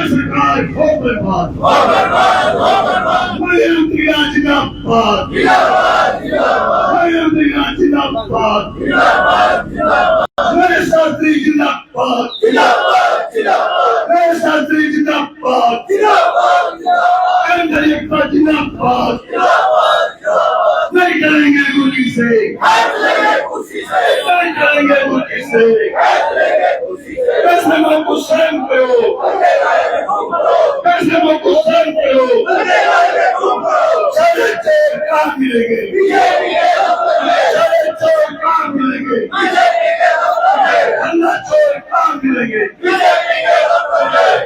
सरकार हो बर्बाद, हो बर्बाद, हो बर्बाद। मुख्यमंत्री जिंदाबाद, जिंदाबाद, जिंदाबाद। मुख्यमंत्री जिंदाबाद, जिंदाबाद, जिंदाबाद। मेरे साथी जिंदाबाद, जिंदाबाद, जिंदाबाद। मेरे साथी जिंदाबाद, जिंदाबाद, जिंदाबाद। जिंदाबाद, जिंदाबाद, जिंदाबाद। नहीं करेंगे गुली से, नहीं करेंगे गुली से, कैसे मैं कुशन पे हो, कैसे मैं कुशन पे हो। सारे चोर कहाँ मिलेंगे, सारे चोर कहाँ मिलेंगे, अन्ना चोर कहाँ मिलेंगे,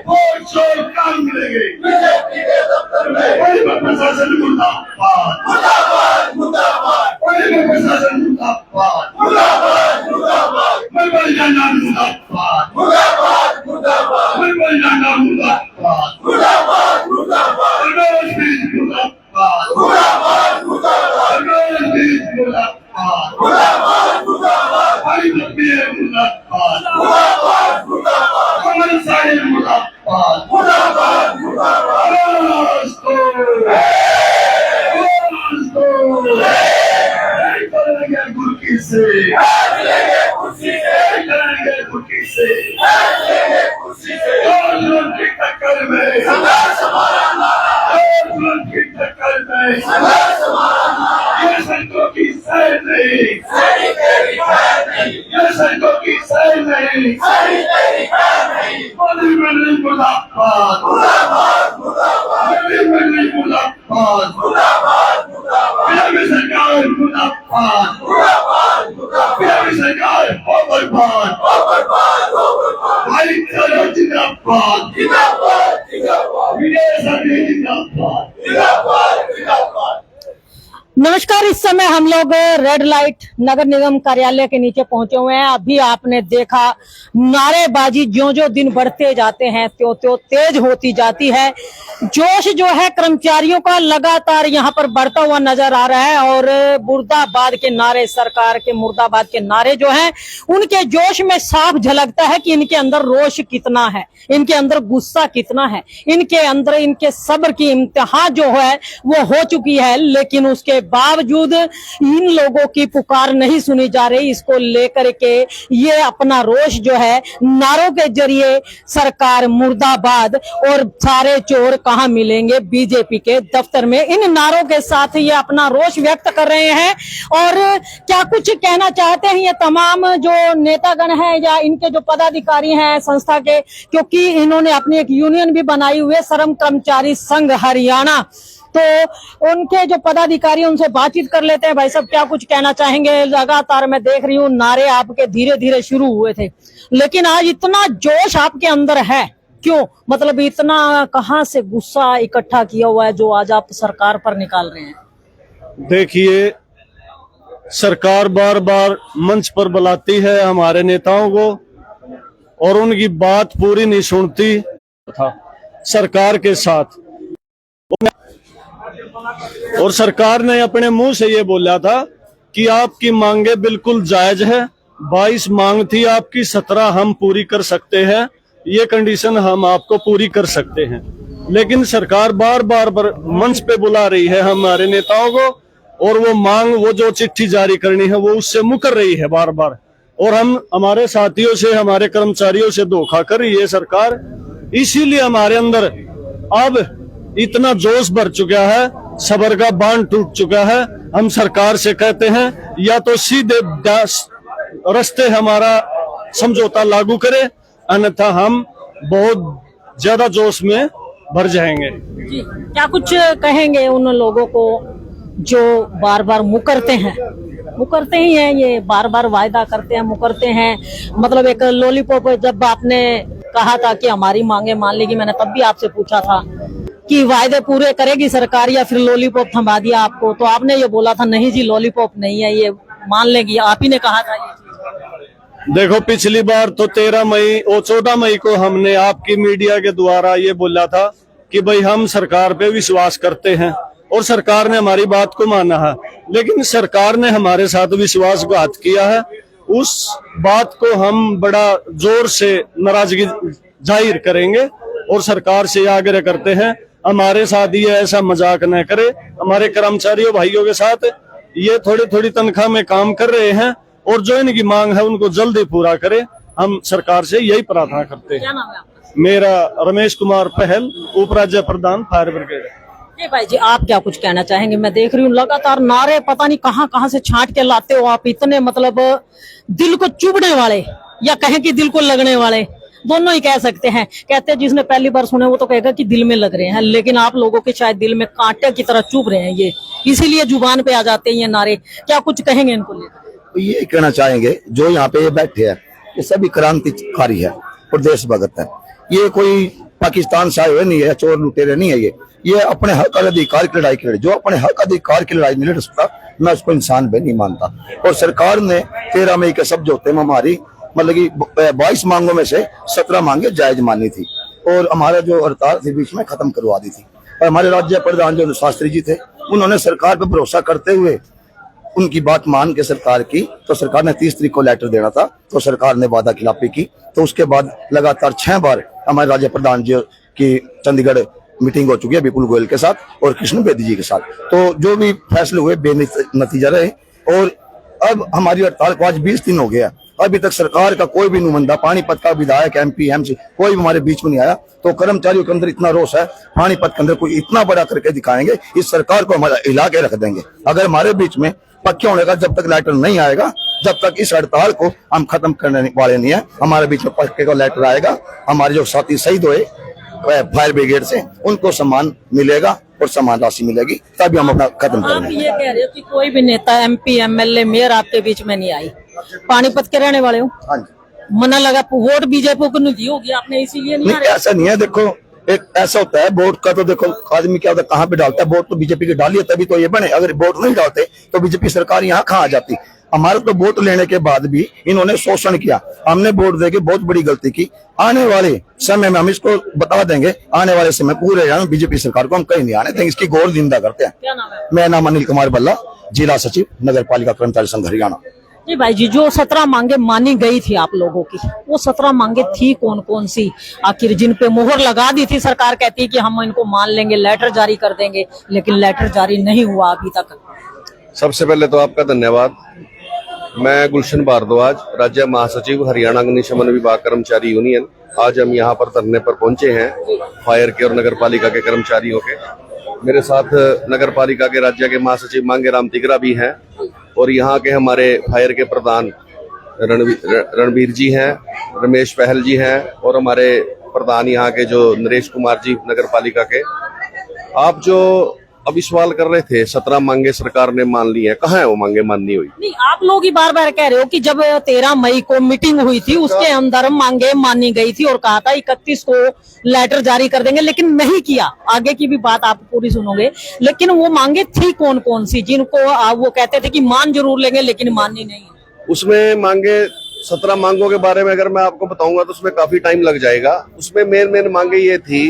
और चोर कहाँ मिलेंगे। प्रशासन मुर्दाबाद, मुर्दाबाद, मुर्दाबाद। प्रशासन मुर्दाबाद, मुर्दाबाद, मुर्दाबाद। मैं बलिदाना मुर्दाबाद, मुर्दाबाद, मुर्दाबाद। मैं बलिदाना मुर्दाबाद, मुर्दाबाद, मुर्दाबाद। मुर्दाबाद, मुर्दाबाद, मुर्दाबाद। मुर्दाबाद, मुर्दाबाद। हमारी तस्वीर मुर्दाबाद, मुर्दाबाद, मुर्दाबाद। हमारे सारे मुर्दाबाद, मुर्दाबाद, मुर्दाबाद। करेंगे गुरकी से, करेंगे कुर्सी से, करेंगे गुरकी से, करेंगे कुर्सी से। की टक्कर में संघर्ष हमारा नारा, की टक्कर में संघर्ष हमारा नारा। ये सैनिकों की सैर नहीं, सैनिक तेरी खैर नहीं। ये सैनिकों की सैर नहीं, सैनिक तेरी खैर नहीं। मोदी मंडली मुर्दाबाद, मुर्दाबाद, मुर्दाबाद। मोदी मंडली मुर्दाबाद, मुर्दाबाद, मुर्दाबाद। बीजेपी सरकार मुर्दाबाद, मुर्दाबाद, मुर्दाबाद। बीजेपी सरकार हो बर्बाद, हो बर्बाद, हो बर्बाद। भाई चलो जिंदाबाद, जिंदाबाद, जिंदाबाद। बीजेपी जिंदाबाद, जिंदाबाद, जिंदाबाद। नमस्कार, इस समय हम लोग रेड लाइट नगर निगम कार्यालय के नीचे पहुंचे हुए हैं। अभी आपने देखा नारेबाजी ज्यों ज्यों दिन बढ़ते जाते हैं त्यों त्यों तेज होती जाती है। जोश जो है कर्मचारियों का लगातार यहाँ पर बढ़ता हुआ नजर आ रहा है और मुर्दाबाद के नारे, सरकार के मुर्दाबाद के नारे जो हैं उनके जोश में साफ झलकता है कि इनके अंदर रोष कितना है, इनके अंदर गुस्सा कितना है, इनके अंदर इनके सब्र की इम्तिहान जो है वो हो चुकी है। लेकिन उसके बावजूद इन लोगों की पुकार नहीं सुनी जा रही। इसको लेकर के ये अपना रोष जो है नारों के जरिए सरकार मुर्दाबाद और सारे चोर कहां मिलेंगे बीजेपी के दफ्तर में, इन नारों के साथ ये अपना रोष व्यक्त कर रहे हैं। और क्या कुछ कहना चाहते हैं ये तमाम जो नेतागण हैं या इनके जो पदाधिकारी हैं संस्था के, क्योंकि इन्होंने अपनी एक यूनियन भी बनाई हुई है श्रम कर्मचारी संघ हरियाणा। तो उनके जो पदाधिकारी उनसे बातचीत कर लेते हैं। भाई साहब, क्या कुछ कहना चाहेंगे? लगातार मैं देख रही हूँ नारे आपके धीरे धीरे शुरू हुए थे, लेकिन आज इतना जोश आपके अंदर है, क्यों? मतलब इतना कहाँ से गुस्सा इकट्ठा किया हुआ है जो आज आप सरकार पर निकाल रहे हैं? देखिए, सरकार बार बार मंच पर बुलाती है हमारे नेताओं को और उनकी बात पूरी नहीं सुनती था सरकार के साथ। और सरकार ने अपने मुंह से ये बोला था कि आपकी मांगे बिल्कुल जायज है। 22 मांग थी आपकी, 17 हम पूरी कर सकते हैं, ये कंडीशन हम आपको पूरी कर सकते हैं। लेकिन सरकार बार बार मंच पे बुला रही है हमारे नेताओं को और वो मांग, वो जो चिट्ठी जारी करनी है वो उससे मुकर रही है बार बार। और हम हमारे साथियों से, हमारे कर्मचारियों से धोखा कर रही है सरकार। इसीलिए हमारे अंदर अब इतना जोश भर चुका है, सबर का बांध टूट चुका है। हम सरकार से कहते हैं या तो सीधे रास्ते हमारा समझौता लागू करे, अन्यथा हम बहुत ज्यादा जोश में भर जाएंगे। जी, क्या कुछ कहेंगे उन लोगों को जो बार बार मुकरते ही हैं, ये बार बार वायदा करते हैं, मुकरते हैं? मतलब एक लॉलीपॉप, जब आपने कहा था कि हमारी मांगे मान लेगी, मैंने तब भी आपसे पूछा था कि वायदे पूरे करेगी सरकार या फिर लॉलीपॉप थमा दिया आपको, तो आपने ये बोला था नहीं जी लॉलीपॉप नहीं है, ये मान लेगी, आप ही ने कहा था ये चीज। देखो, पिछली बार तो 13 मई और 14 मई को हमने आपकी मीडिया के द्वारा ये बोला था कि भाई हम सरकार पे विश्वास करते हैं और सरकार ने हमारी बात को माना है। लेकिन सरकार ने हमारे साथ विश्वासघात किया है, उस बात को हम बड़ा जोर से नाराजगी जाहिर करेंगे और सरकार से आग्रह करते हैं हमारे साथ ये ऐसा मजाक न करे। हमारे कर्मचारियों भाइयों के साथ ये थोड़ी थोड़ी तनख्वाह में काम कर रहे हैं और जो इनकी मांग है उनको जल्दी पूरा करे। हम सरकार से यही प्रार्थना करते हैं। क्या नाम है आपका? मेरा रमेश कुमार पहल, उप राज्य प्रधान फायर ब्रिगेड। जी भाई जी, आप क्या कुछ कहना चाहेंगे? मैं देख रही हूँ लगातार नारे पता नहीं कहाँ कहाँ से छांट के लाते हो आप, इतने मतलब दिल को चुभने वाले या कहें कि दिल को लगने वाले, दोनों ही कह सकते हैं। कहते हैं जिसने पहली बार सुने वो तो कहेगा कि दिल में लग रहे हैं, लेकिन आप लोगों के शायद दिल में कांटे की तरह चुभ रहे हैं ये, इसीलिए जुबान पे आ जाते हैं ये नारे। क्या कुछ कहेंगे इनको लेकर? तो ये कहना चाहेंगे जो यहाँ पे ये बैठे हैं ये सभी क्रांतिकारी है और देशभक्त है। ये कोई पाकिस्तान से आए हुए नहीं है, चोर लुटेरे नहीं है। ये अपने हक अधिकार की लड़ाई कर रहे। जो अपने हक अधिकार की लड़ाई नहीं लड़ सकता मैं उसको इंसान भी नहीं मानता। और सरकार ने 13 मई के समझौते में हमारी मतलब कि 22 मांगों में से 17 मांगे जायज मानी थी और हमारा जो हड़ताल थी बीच में खत्म करवा दी थी। और हमारे राज्य प्रधान जो शास्त्री जी थे उन्होंने सरकार पर भरोसा करते हुए उनकी बात मान के सरकार की, तो सरकार ने 30 तारीख को लेटर देना था तो सरकार ने वादा खिलाफी की। तो उसके बाद लगातार 6 बार हमारे राज्य प्रधान जी की चंडीगढ़ मीटिंग हो चुकी है विपुल गोयल के साथ और कृष्ण बेदी जी के साथ। तो जो भी फैसले हुए बेनतीजा रहे। और अब हमारी हड़ताल को आज 20 दिन हो गया, अभी तक सरकार का कोई भी नुमाइंदा, पानीपत का विधायक, MP, MC कोई भी हमारे बीच में नहीं आया। तो कर्मचारियों के अंदर इतना रोष है, पानीपत के अंदर कोई इतना बड़ा करके दिखाएंगे, इस सरकार को हमारा हिला के रख देंगे। अगर हमारे बीच में पक्के होने का जब तक लेटर नहीं आएगा, जब तक इस हड़ताल को हम खत्म करने वाले नहीं है। हमारे बीच में पक्के का लेटर आएगा, हमारे जो साथी शहीद हुए फायर ब्रिगेड से उनको सम्मान मिलेगा और सम्मान राशि मिलेगी, तभी हम अपना खत्म आप करेंगे। ये कह रहे हो कि कोई भी नेता, MP, MLA, मेयर आपके बीच में नहीं आई? पानीपत के रहने वाले हो? हाँ जी। मना लगा वोट बीजेपी को नहीं दी होगी आपने, इसीलिए नहीं आ नहीं, रहे? ऐसा नहीं है। देखो एक ऐसा होता है वोट का, तो देखो आदमी क्या होता है कहाँ पे डालता है वोट, तो बीजेपी की डाली है तभी तो ये बने। अगर वोट नहीं डालते तो बीजेपी सरकार यहाँ कहाँ आ जाती। हमारे तो वोट लेने के बाद भी इन्होंने शोषण किया, हमने वोट देके बहुत बड़ी गलती की। आने वाले समय में हम इसको बता देंगे, आने वाले समय पूरे बीजेपी सरकार को हम कहीं नहीं आने देंगे, इसकी गौर निंदा करते हैं। क्या नाम है? मेरा नाम अनिल कुमार बल्ला, जिला सचिव नगर पालिका कर्मचारी संघ हरियाणा। जी भाई जी, जो 17 मांगे मानी गई थी आप लोगों की, वो 17 मांगे थी कौन कौन सी आखिर, जिन पे मुहर लगा दी थी सरकार? कहती है कि हम इनको मान लेंगे, लेटर जारी कर देंगे, लेकिन लेटर जारी नहीं हुआ अभी तक। सबसे पहले तो आपका धन्यवाद। मैं गुलशन भारद्वाज, राज्य महासचिव हरियाणा अग्निशमन विभाग कर्मचारी यूनियन। आज हम यहाँ पर धरने पर पहुंचे हैं फायर के और नगर पालिका के कर्मचारियों के। मेरे साथ नगर पालिका के राज्य के महासचिव मांगेराम तिगरा भी हैं और यहाँ के हमारे फायर के प्रधान रणवीर जी हैं, रमेश पहल जी हैं और हमारे प्रधान यहाँ के जो नरेश कुमार जी नगर पालिका के। आप जो अभी सवाल कर रहे थे 17 मांगे सरकार ने मान ली है, कहाँ है वो मांगे माननी हुई? नहीं, आप लोग ही बार बार कह रहे हो कि जब 13 मई को मीटिंग हुई थी उसके अंदर मांगे मानी गई थी और कहा था 31 को लेटर जारी कर देंगे, लेकिन नहीं किया। आगे की भी बात आप पूरी सुनोगे, लेकिन वो मांगे थी कौन कौन सी जिनको वो कहते थे कि मान जरूर लेंगे लेकिन माननी नहीं? उसमें मांगे 17 मांगों के बारे में अगर मैं आपको बताऊंगा तो उसमें काफी टाइम लग जाएगा। उसमें मेन मांगे ये थी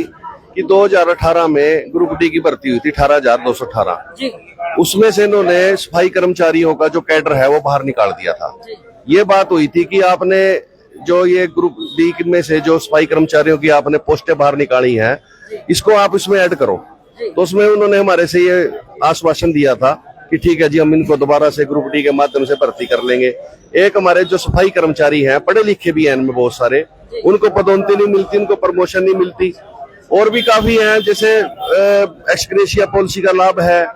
कि 2018 में ग्रुप डी की भर्ती हुई थी 18,218 जी। उसमें से इन्होंने सफाई कर्मचारियों का जो कैडर है वो बाहर निकाल दिया था। ये बात हुई थी कि आपने जो ये ग्रुप डी में से जो सफाई कर्मचारियों की आपने पोस्टें बाहर निकाली हैं, इसको आप इसमें ऐड करो। तो उसमें उन्होंने हमारे से ये आश्वासन दिया था कि ठीक है जी, हम इनको दोबारा से ग्रुप डी के माध्यम से भर्ती कर लेंगे। एक हमारे जो सफाई कर्मचारी हैं, पढ़े लिखे भी हैं इनमें बहुत सारे, उनको पदोन्नति नहीं मिलती, उनको प्रमोशन नहीं मिलती। और भी काफी हैं, जैसे एक्सग्रेशिया पॉलिसी का लाभ है,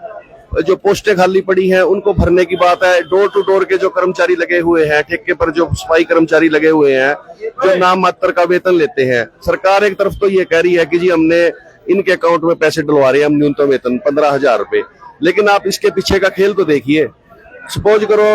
जो पोस्टें खाली पड़ी हैं उनको भरने की बात है। डोर टू डोर के जो कर्मचारी लगे हुए हैं, ठेके पर जो सफाई कर्मचारी लगे हुए हैं, जो नाम मात्र का वेतन लेते हैं, सरकार एक तरफ तो ये कह रही है कि जी हमने इनके अकाउंट में पैसे डलवा रहे हैं, हम न्यूनतम वेतन 15,000 रुपए। लेकिन आप इसके पीछे का खेल तो देखिए। सपोज करो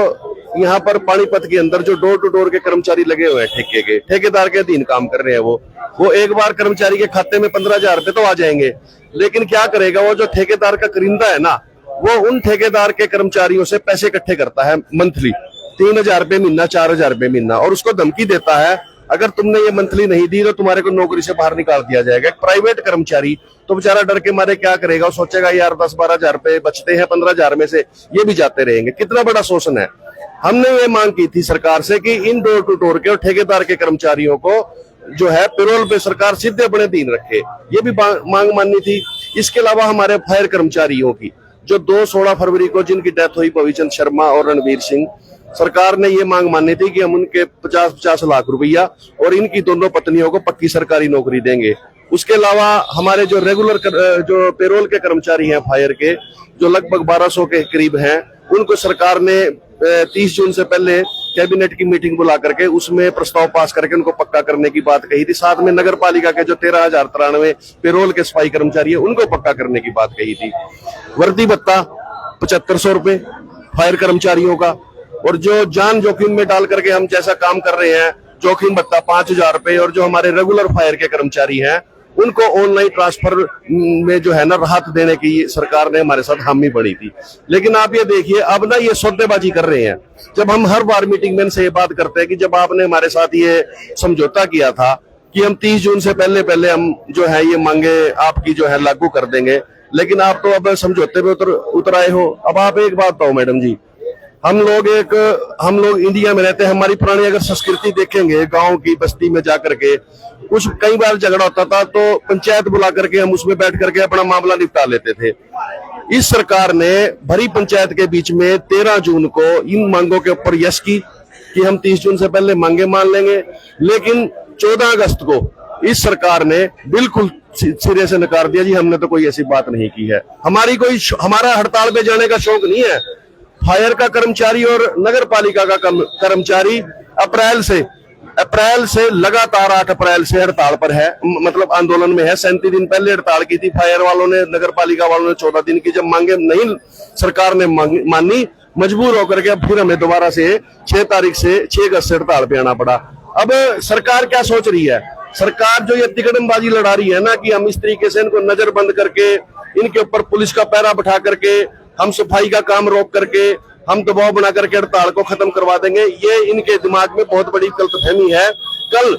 यहाँ पर पानीपत के अंदर जो डोर टू डोर के कर्मचारी लगे हुए हैं, ठेके के ठेकेदार के अधीन काम कर रहे हैं, वो एक बार कर्मचारी के खाते में 15,000 रुपए तो आ जाएंगे, लेकिन क्या करेगा वो जो ठेकेदार का करिंदा है ना, वो उन ठेकेदार के कर्मचारियों से पैसे इकट्ठे करता है मंथली, 3,000 रुपए महीना, 4,000 रुपए महीना, और उसको धमकी देता है अगर तुमने ये मंथली नहीं दी तो तुम्हारे को नौकरी से बाहर निकाल दिया जाएगा। एक प्राइवेट कर्मचारी तो बेचारा डर के मारे क्या करेगा, वो सोचेगा यार 10-12,000 रुपए बचते हैं, 15,000 में से ये भी जाते रहेंगे। कितना बड़ा शोषण है। हमने ये मांग की थी सरकार से कि इन डोर टू डोर के और ठेकेदार के कर्मचारियों को जो है पेरोल पे सरकार सीधे अपने अधीन रखे, ये भी मांग माननी थी। इसके अलावा हमारे फायर कर्मचारियों की जो 2-16 फरवरी को जिनकी डेथ हुई, भविचंद शर्मा और रणवीर सिंह, सरकार ने ये मांग मानी थी कि हम उनके 50-50 लाख रुपया और इनकी दोनों पत्नियों को पक्की सरकारी नौकरी देंगे। उसके अलावा हमारे जो रेगुलर जो पेरोल के कर्मचारी हैं फायर के, जो लगभग 1200 के करीब हैं, उनको सरकार ने 30 जून से पहले कैबिनेट की मीटिंग बुला करके उसमें प्रस्ताव पास करके उनको पक्का करने की बात कही थी। साथ में नगर पालिका के जो 13,093 पेरोल के सफाई कर्मचारी है उनको पक्का करने की बात कही थी। वर्दी भत्ता 7500 रुपए फायर कर्मचारियों का, और जो जान जोखिम में डाल करके हम जैसा काम कर रहे हैं जोखिम भत्ता 5000 रुपए, और जो हमारे रेगुलर फायर के कर्मचारी हैं उनको ऑनलाइन ट्रांसफर में जो है ना राहत देने की सरकार ने हमारे साथ हामी बढ़ी थी। लेकिन आप ये देखिए अब ना ये सौदेबाजी कर रहे हैं। जब हम हर बार मीटिंग में इनसे ये बात करते हैं कि जब आपने हमारे साथ ये समझौता किया था कि हम 30 जून से पहले हम जो है ये मांगे आपकी जो है लागू कर देंगे, लेकिन आप तो अब समझौते पे उतर आए हो। अब आप एक बात बताओ मैडम जी, हम लोग इंडिया में रहते हैं, हमारी पुरानी अगर संस्कृति देखेंगे गांव की बस्ती में जाकर के कुछ कई बार झगड़ा होता था तो पंचायत बुला करके हम उसमें बैठ करके अपना मामला निपटा लेते थे। इस सरकार ने भरी पंचायत के बीच में 13 जून को इन मांगों के ऊपर यस की कि हम 30 जून से पहले मांगे मान लेंगे, लेकिन 14 अगस्त को इस सरकार ने बिल्कुल सिरे से नकार दिया, जी हमने तो कोई ऐसी बात नहीं की है। हमारा हड़ताल पे जाने का शौक नहीं है। फायर का कर्मचारी और नगर पालिका का कर्मचारी अप्रैल से लगातार 8 अप्रैल से हड़ताल पर है, मतलब आंदोलन में है। 37 दिन पहले हड़ताल की थी फायर वालों ने, नगर पालिका वालों ने 14 दिन की। जब मांगे नहीं सरकार ने मानी, मजबूर होकर के अब फिर हमें दोबारा से 6 अगस्त से हड़ताल पे आना पड़ा। अब सरकार क्या सोच रही है? सरकार जो ये तिकड़मबाजी लड़ा रही है ना कि हम इस तरीके से इनको नजरबंद करके, इनके ऊपर पुलिस का पहरा बैठा करके, हम सफाई का काम रोक करके, हम दबाव बना करके हड़ताल को खत्म करवा देंगे, ये इनके दिमाग में बहुत बड़ी गलतफहमी है। कल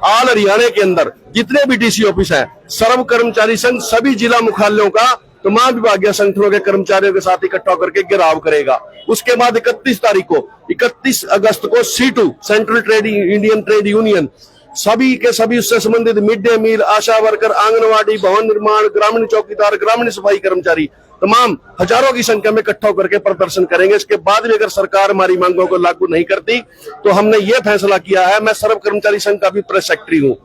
ऑल हरियाणा के अंदर जितने भी डीसी ऑफिस हैं, सर्व कर्मचारी संघ सभी जिला मुख्यालयों का तमाम विभागीय संगठनों के कर्मचारियों के साथ इकट्ठा करके घेराव करेगा। उसके बाद 31 अगस्त को C2 central trade Indian trade union सभी के सभी उससे संबंधित मिड डे मील, आशा वर्कर, आंगनवाड़ी, भवन निर्माण, ग्रामीण चौकीदार, ग्रामीण सफाई कर्मचारी तमाम हजारों की संख्या में इकट्ठा करके प्रदर्शन करेंगे। इसके बाद भी अगर सरकार हमारी मांगों को लागू नहीं करती तो हमने ये फैसला किया है, मैं सर्व कर्मचारी संघ का भी प्रेस सेक्रेटरी हूँ,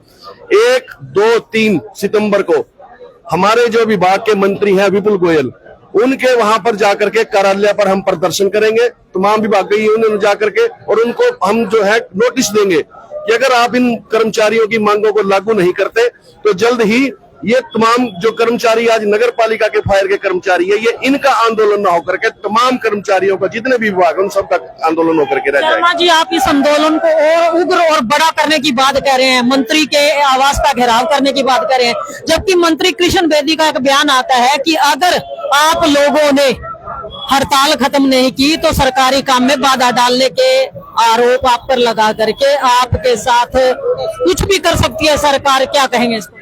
1, 2, 3 सितंबर को हमारे जो विभाग के मंत्री हैं विपुल गोयल, उनके वहां पर जाकर के कार्यालय पर हम प्रदर्शन करेंगे तमाम विभागीय यूनियन जाकर के, और उनको हम जो है नोटिस देंगे कि अगर आप इन कर्मचारियों की मांगों को लागू नहीं करते तो जल्द ही ये तमाम जो कर्मचारी आज नगर पालिका के फायर के कर्मचारी है, ये इनका आंदोलन ना होकर के तमाम कर्मचारियों का जितने भी विभाग उन सब तक आंदोलन होकर के रह जाएगा। शर्मा जी, आप इस आंदोलन को और उग्र और बड़ा करने की बात कह रहे हैं, मंत्री के आवास का घेराव करने की बात कर रहे हैं, जबकि मंत्री कृष्ण बेदी का एक बयान आता है कि अगर आप लोगों ने हड़ताल खत्म नहीं की तो सरकारी काम में बाधा डालने के आरोप आप पर लगा करके आपके साथ कुछ भी कर सकती है सरकार। क्या कहेंगे इसको?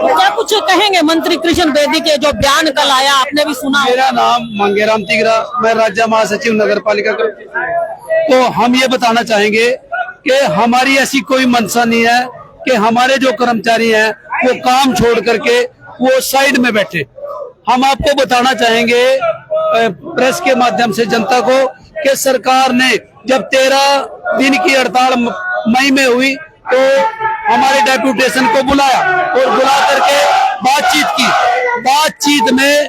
क्या कुछ कहेंगे मंत्री कृष्ण बेदी के जो बयान कल आया, आपने भी सुना? मेरा नाम मंगेराम तिगरा, मैं राज्य महासचिव नगर पालिका का। तो हम ये बताना चाहेंगे कि हमारी ऐसी कोई मंशा नहीं है कि हमारे जो कर्मचारी हैं वो काम छोड़ करके वो साइड में बैठे। हम आपको बताना चाहेंगे प्रेस के माध्यम से जनता को कि सरकार ने जब 13 दिन की हड़ताल मई में हुई तो हमारे डेपुटेशन को बुलाया और बुला करके बातचीत की। बातचीत में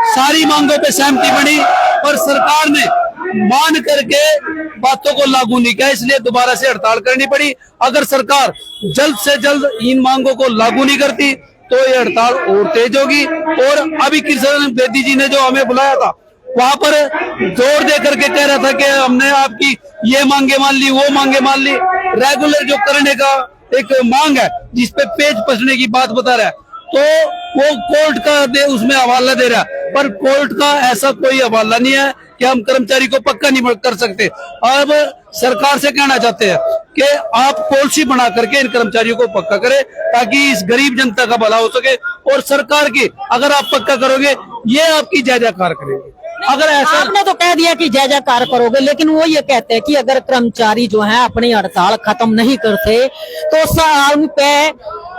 सारी मांगों पे सहमति बनी और सरकार ने मान करके बातों को लागू नहीं किया, इसलिए दोबारा से हड़ताल करनी पड़ी। अगर सरकार जल्द से जल्द इन मांगों को लागू नहीं करती तो ये हड़ताल और तेज होगी। और अभी कृष्ण बेदी जी ने जो हमें बुलाया था वहां पर जोर दे करके कह रहा था कि हमने आपकी ये मांगे मान ली, वो मांगे मान ली। रेगुलर जो करने का एक मांग है जिसपे पेज पसने की बात बता रहा है तो वो कोर्ट का उसमें हवाला दे रहा है, पर कोर्ट का ऐसा कोई हवाला नहीं है कि हम कर्मचारी को पक्का नहीं कर सकते। अब सरकार से कहना चाहते हैं कि आप पॉलिसी बना करके इन कर्मचारियों को पक्का करें ताकि इस गरीब जनता का भला हो सके, और सरकार की अगर आप पक्का करोगे ये आपकी जय जयकार करेंगे। अगर ऐसा आपने तो कह दिया कि जय जयकार करोगे, लेकिन वो ये कहते हैं कि अगर कर्मचारी जो हैं अपनी हड़ताल खत्म नहीं करते तो उन पे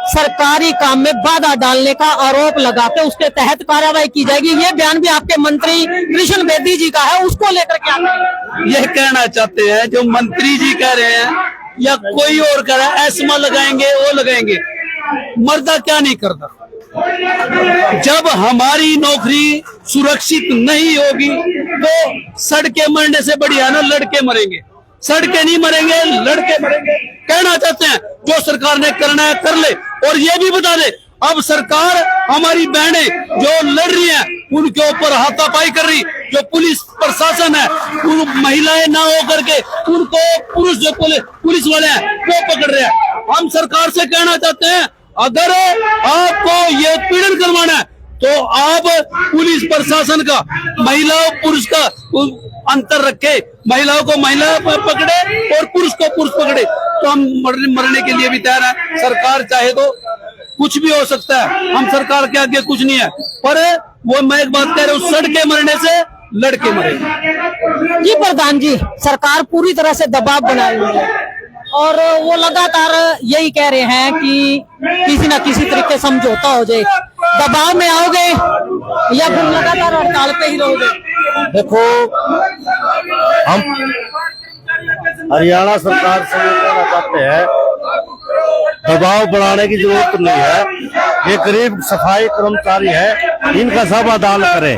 सरकारी काम में बाधा डालने का आरोप लगा के उसके तहत कार्रवाई की जाएगी। ये बयान भी आपके मंत्री कृष्ण बेदी जी का है, उसको लेकर क्या कहेंगे? यह कहना चाहते हैं जो मंत्री जी कह रहे हैं या कोई और कह रहा है, एस्मा लगाएंगे वो लगाएंगे, मर्दा क्या नहीं करता। जब हमारी नौकरी सुरक्षित नहीं होगी तो सड़के मरने से बढ़िया ना लड़के मरेंगे। सड़के नहीं मरेंगे, लड़के मरेंगे। कहना चाहते हैं जो सरकार ने करना है कर ले, और ये भी बता दे अब सरकार हमारी बहनें जो लड़ रही हैं उनके ऊपर हाथापाई कर रही, जो पुलिस प्रशासन है उन महिलाएं ना हो करके उनको पुरुष जो पुलिस वाले हैं वो पकड़ रहे हैं। हम सरकार से कहना चाहते हैं अगर आपको ये उत्पीड़न करवाना है तो आप पुलिस प्रशासन का महिलाओं पुरुष का अंतर रखे, महिलाओं को महिला पकड़े और पुरुष को पुरुष पकड़े, तो हम मरने के लिए भी तैयार है। सरकार चाहे तो कुछ भी हो सकता है, हम सरकार के आगे कुछ नहीं है, पर वो मैं एक बात कह रहा हूँ, सड़के मरने से लड़के मरेंगे। जी प्रधान जी, सरकार पूरी तरह से दबाव बनाई हुई है और वो लगातार यही कह रहे हैं कि किसी न किसी तरीके समझौता हो जाए। दबाव में आओगे या फिर लगातार हड़ताल पे ही रहोगे? देखो, हम हरियाणा सरकार से ये कहना चाहते हैं दबाव बढ़ाने की जरूरत नहीं है। ये करीब सफाई कर्मचारी है, इनका समाधान करें।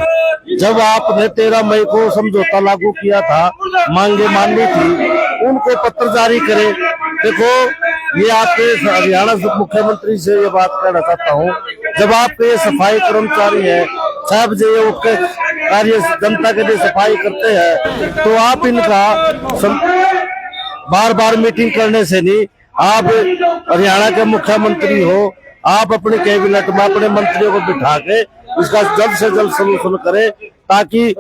जब आपने 13 मई को समझौता लागू किया था, मांगे माननी थी, उनको पत्र जारी करें। देखो, ये आपके हरियाणा से मुख्यमंत्री से ये बात कहना चाहता हूँ, जब आपके ये सफाई कर्मचारी है, साहब जो ये कार्य जनता के लिए सफाई करते हैं, तो आप इनका बार बार मीटिंग करने से नहीं, आप हरियाणा के मुख्यमंत्री हो, आप अपने कैबिनेट में अपने मंत्रियों को बिठा के इसका जल्द से जल्द सलूशन करें ताकि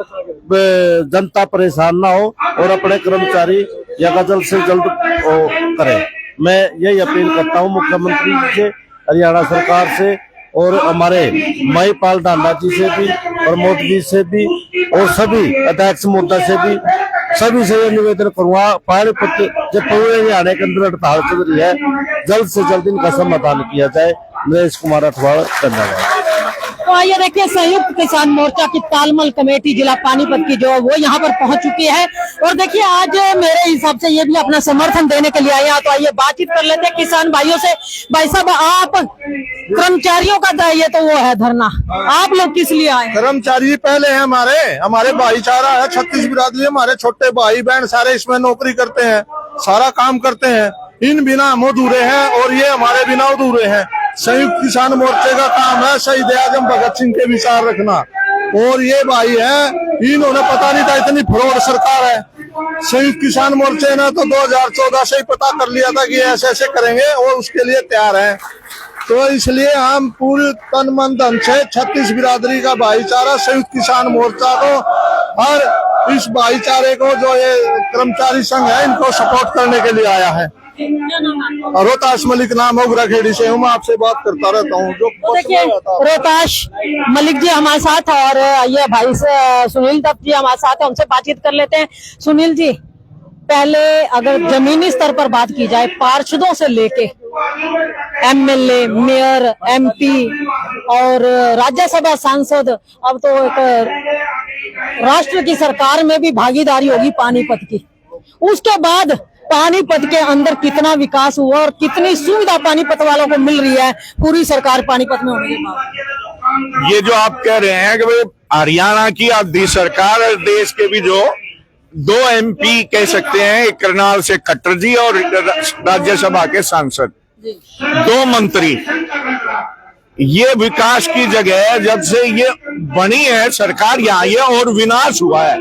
जनता परेशान ना हो और अपने कर्मचारी या जल्द से जल्द करें। मैं यही अपील करता हूं मुख्यमंत्री जी से, हरियाणा सरकार से और हमारे महिपाल डांडा जी से भी, प्रमोद जी से भी और सभी अध्यक्ष मोदा से भी, सभी से ये निवेदन करूंगा, पानीपत जो पूरे हरियाणा के अंदर हड़ताल चल रही है, जल्द से जल्द इनका समाधान किया जाए। नरेश कुमार अठवाड़, धन्यवाद। तो आइए देखिए, संयुक्त किसान मोर्चा की तालमल कमेटी जिला पानीपत की जो वो यहाँ पर पहुंच चुकी है और देखिए आज मेरे हिसाब से ये भी अपना समर्थन देने के लिए आए हैं। तो आइए बातचीत कर लेते हैं किसान भाइयों से। भाई साहब, आप कर्मचारियों का ये तो वो है धरना, आप लोग किस लिए आए? कर्मचारी पहले हैं, हमारे भाईचारा है, 36 बिरादरी, हमारे छोटे भाई बहन सारे इसमें नौकरी करते हैं, सारा काम करते हैं। इन बिना हम अधूरे हैं और ये हमारे बिना अधूरे हैं। संयुक्त किसान मोर्चे का काम है शहीद आजम भगत सिंह के विचार रखना, और ये भाई है, इन्होंने पता नहीं था इतनी फ्रॉड सरकार है। संयुक्त किसान मोर्चे ने तो 2014 से ही पता कर लिया था कि ऐसे ऐसे करेंगे और उसके लिए तैयार है। तो इसलिए हम पूरी तन मन धन से 36 बिरादरी का भाईचारा संयुक्त किसान मोर्चा को और इस भाईचारे को जो ये कर्मचारी संघ है इनको सपोर्ट करने के लिए आया है। रोहताश मलिक नाम है, उगराखेड़ी से हूँ, मैं आपसे बात करता रहता हूँ। तो देखिए, रोहताश मलिक जी हमारे साथ और ये भाई से सुनील दत्त जी हमारे साथ है, उनसे बातचीत कर लेते हैं। सुनील जी, पहले अगर जमीनी स्तर पर बात की जाए, पार्षदों से लेके एमएलए, मेयर, एमपी और राज्यसभा सांसद, अब तो एक राष्ट्र की सरकार में भी भागीदारी होगी पानीपत की। उसके बाद पानीपत के अंदर कितना विकास हुआ और कितनी सुविधा पानीपत वालों को मिल रही है पूरी सरकार पानीपत में होने के बाद? ये जो आप कह रहे हैं कि भाई हरियाणा की आधी सरकार और देश के भी जो 2 MP कह सकते हैं, एक करनाल से खट्टर जी और राज्यसभा के सांसद, 2 मंत्री, ये विकास की जगह जब से ये बनी है सरकार यहाँ, ये और विनाश हुआ है,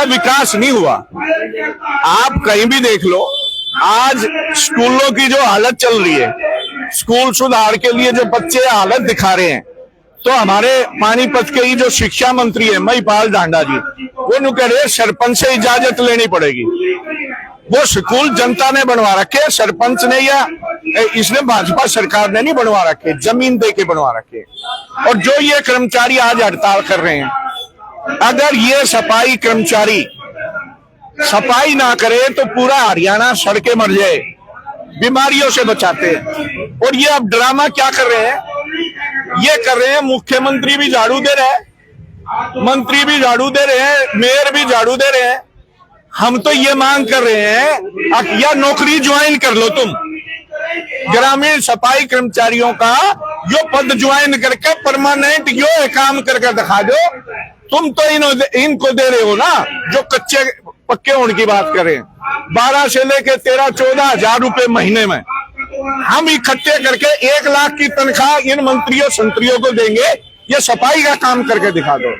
विकास नहीं हुआ। आप कहीं भी देख लो, आज स्कूलों की जो हालत चल रही है, स्कूल सुधार के लिए जो बच्चे हालत दिखा रहे हैं, तो हमारे पानीपत के ही जो शिक्षा मंत्री है महिपाल डांडा जी, वो कह रहे सरपंच से इजाजत लेनी पड़ेगी। वो स्कूल जनता ने बनवा रखे, सरपंच ने या इसने भाजपा सरकार ने नहीं बनवा रखे, जमीन दे के बनवा रखे। और जो ये कर्मचारी आज हड़ताल कर रहे हैं, अगर ये सफाई कर्मचारी सफाई ना करे तो पूरा हरियाणा सड़के मर जाए, बीमारियों से बचाते हैं। और ये अब ड्रामा क्या कर रहे हैं, ये कर रहे हैं, मुख्यमंत्री भी झाड़ू दे रहे हैं, मंत्री भी झाड़ू दे रहे हैं, मेयर भी झाड़ू दे रहे हैं। हम तो ये मांग कर रहे हैं या नौकरी ज्वाइन कर लो तुम, ग्रामीण सफाई कर्मचारियों का जो पद ज्वाइन करके परमानेंट जो है काम करके दिखा दो। तुम तो इनको दे रहे हो ना जो कच्चे पक्के होने की बात करें, 12 से लेके 13-14 हजार रुपए महीने में हम इकट्ठे करके 1 लाख की तनख्वाह इन मंत्रियों संतरियों को देंगे, ये सफाई का काम करके दिखा दो।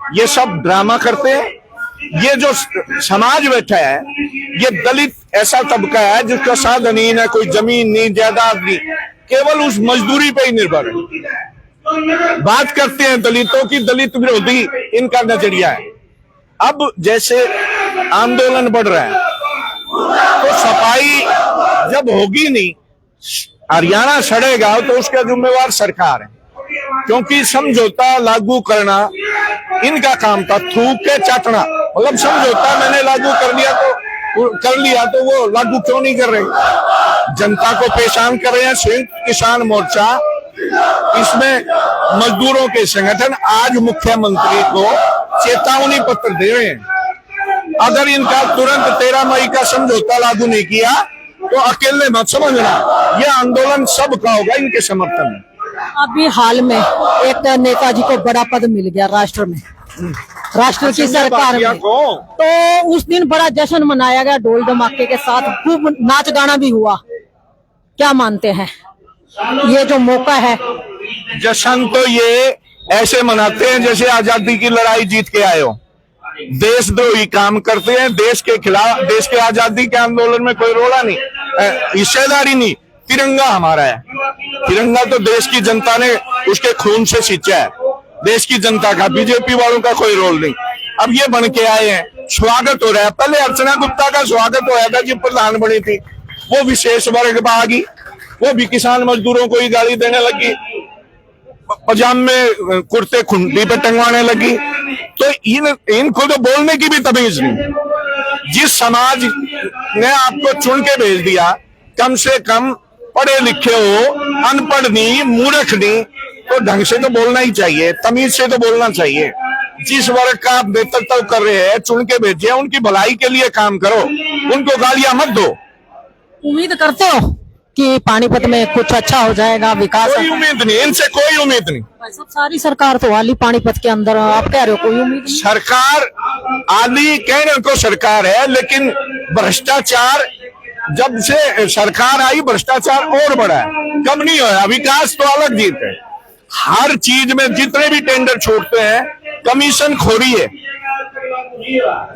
ये सब ड्रामा करते हैं। ये जो समाज बैठा है ये दलित ऐसा तबका है जिसका साधनहीन है, कोई जमीन नहीं, जायदाद नहीं, केवल उस मजदूरी पे ही निर्भर है। बात करते हैं दलितों की, दलित विरोधी इनका नजरिया है। अब जैसे आंदोलन बढ़ रहा है तो सफाई जब होगी नहीं, हरियाणा सड़ेगा तो उसका जिम्मेवार सरकार है, क्योंकि समझौता लागू करना इनका काम था, थूक के चाटना। मतलब समझौता मैंने लागू कर लिया तो वो लागू क्यों नहीं कर रहे, जनता को परेशान कर रहे हैं। संयुक्त किसान मोर्चा इसमें मजदूरों के संगठन आज मुख्यमंत्री को चेतावनी पत्र दे रहे हैं, अगर इनका तुरंत 13 मई का समझौता लागू नहीं किया तो अकेले मत समझना, यह आंदोलन सबका होगा इनके समर्थन में। अभी हाल में एक नेताजी को बड़ा पद मिल गया राष्ट्र में, राष्ट्र की सरकार में, तो उस दिन बड़ा जश्न मनाया गया, ढोल धमाके के साथ खूब नाच गाना भी हुआ। क्या मानते हैं ये जो मौका है? जश्न तो ये ऐसे मनाते हैं जैसे आजादी की लड़ाई जीत के आए हो, देशद्रोही काम करते हैं, देश के खिलाफ, देश के आजादी के आंदोलन में कोई रोड़ा नहीं, हिस्सेदारी नहीं। तिरंगा हमारा है, तिरंगा तो देश की जनता ने उसके खून से सींचा है, देश की जनता का, बीजेपी वालों का कोई रोल नहीं। अब ये बन के आए हैं, स्वागत हो रहा है। पहले अर्चना गुप्ता का स्वागत होया था जब प्रधान बनी थी, वो विशेष वर्ग में आ गई, वो भी किसान मजदूरों को ही गाली देने लगी, पजामे कुर्ते खुंडी पे टंगवाने लगी। तो इनको तो बोलने की भी तमीज नहीं। जिस समाज ने आपको चुन के भेज दिया, कम से कम पढ़े लिखे हो, अनपढ़ नहीं, मूर्ख नहीं, तो ढंग से तो बोलना ही चाहिए, तमीज से तो बोलना चाहिए। जिस वर्ग का आप नेतृत्व कर रहे हैं, चुन के भेजे, उनकी भलाई के लिए काम करो, उनको गालियां मत दो। उम्मीद करते हो कि पानीपत में कुछ अच्छा हो जाएगा, विकास? कोई उम्मीद नहीं, इनसे कोई उम्मीद नहीं। सब सारी सरकार तो वाली पानीपत के अंदर, आप कह रहे हो कोई उम्मीद नहीं? सरकार आली कहने को सरकार है, लेकिन भ्रष्टाचार जब से सरकार आई भ्रष्टाचार और बढ़ा है, कम नहीं होया। विकास तो अलग जीत है, हर चीज में जितने भी टेंडर छोड़ते हैं कमीशन खोरी है।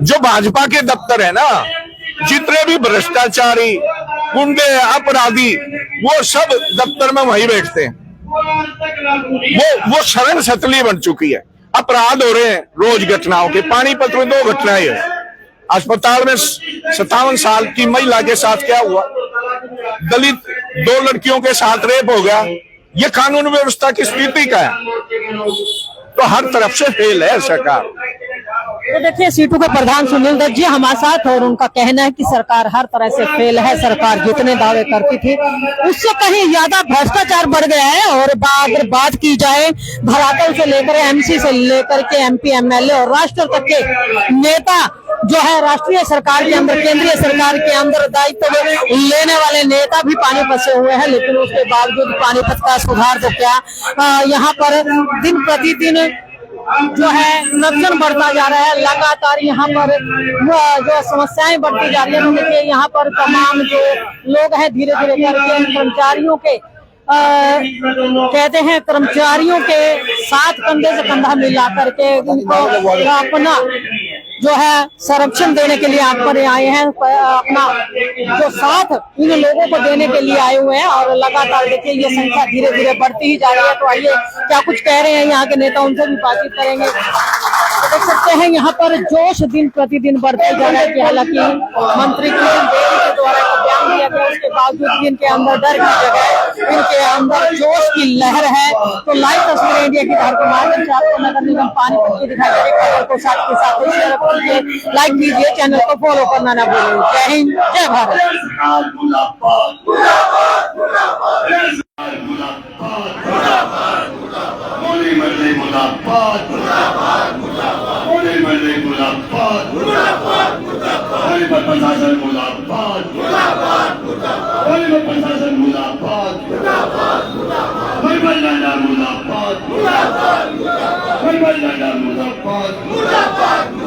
जो भाजपा के दफ्तर है ना, जितने भी भ्रष्टाचारी, गुंडे, अपराधी, वो सब दफ्तर में वहीं बैठते हैं। वो शरण सतली बन चुकी है। अपराध हो रहे हैं रोज घटनाओं के। पानीपत में 2 घटनाएं हैं। अस्पताल में 57 साल की महिला के साथ क्या हुआ, दलित 2 लड़कियों के साथ रेप हो गया। ये कानून व्यवस्था की स्थिति का है। तो हर तरफ से फेल है सरकार। तो देखिए, सीटू के प्रधान सुनील दत्त जी हमारे साथ, और उनका कहना है कि सरकार हर तरह से फेल है। सरकार जितने दावे करती थी उससे कहीं ज्यादा भ्रष्टाचार बढ़ गया है। और अगर बात की जाए धरातल से लेकर एमसी से लेकर के एमपी, एमएलए और राष्ट्र तक के नेता जो है, राष्ट्रीय सरकार के अंदर, केंद्रीय सरकार के अंदर दायित्व लेने वाले नेता भी पानीपत से हुए हैं। लेकिन उसके बावजूद पानीपत का सुधार तो क्या, यहाँ पर दिन प्रतिदिन जो है करप्शन बढ़ता जा रहा है। लगातार यहाँ पर जो समस्याएं बढ़ती जा रही है। तो देखिए, यहाँ पर तमाम जो लोग हैं धीरे धीरे करके कर्मचारियों के कहते हैं, कर्मचारियों के साथ कंधे से कंधा मिला करके उनको अपना जो है संरक्षण देने के लिए आप पर आए हैं, अपना जो साथ इन लोगों को देने के लिए आए हुए हैं। और लगातार देखिए ये संख्या धीरे धीरे बढ़ती ही जा रही है। तो आइए, क्या कुछ कह रहे हैं यहाँ के नेता, उनसे भी बातचीत करेंगे। तो देख सकते हैं यहाँ पर जोश दिन प्रतिदिन बढ़ते जा रहा है कि हालांकि मंत्री किशन रेड्डी के द्वारा एक बयान दिया गया, उसके बावजूद भी इनके अंदर डर की जगह इनके अंदर जोश की लहर है। तो लाइव तस्वीरें इंडिया की धार के माध्यम से आपको नगर निगम पानीपत की दिखाई दे रही है। खबर को साथ के साथ शेयर कीजिए, लाइक कीजिए, चैनल को फॉलो करना ना भूलें। जय हिंद, जय भारत। सरकार मुर्दाबाद, मुर्दाबाद, मुर्दाबाद, सरकार मुर्दाबाद, मुर्दाबाद, मुर्दाबाद, मोदी मरने मुर्दाबाद, मुर्दाबाद, मुर्दाबाद, मोदी मरने मुर्दाबाद, मुर्दाबाद, मुर्दाबाद, मोदी पर प्रशासन मुर्दाबाद, मुर्दाबाद, मुर्दाबाद, मोदी पर प्रशासन मुर्दाबाद, मुर्दाबाद, मुर्दाबाद, मरमल लाला मुर्दाबाद, मुर्दाबाद, मुर्दाबाद, मरमल लाला मुर्दाबाद, मुर्दाबाद।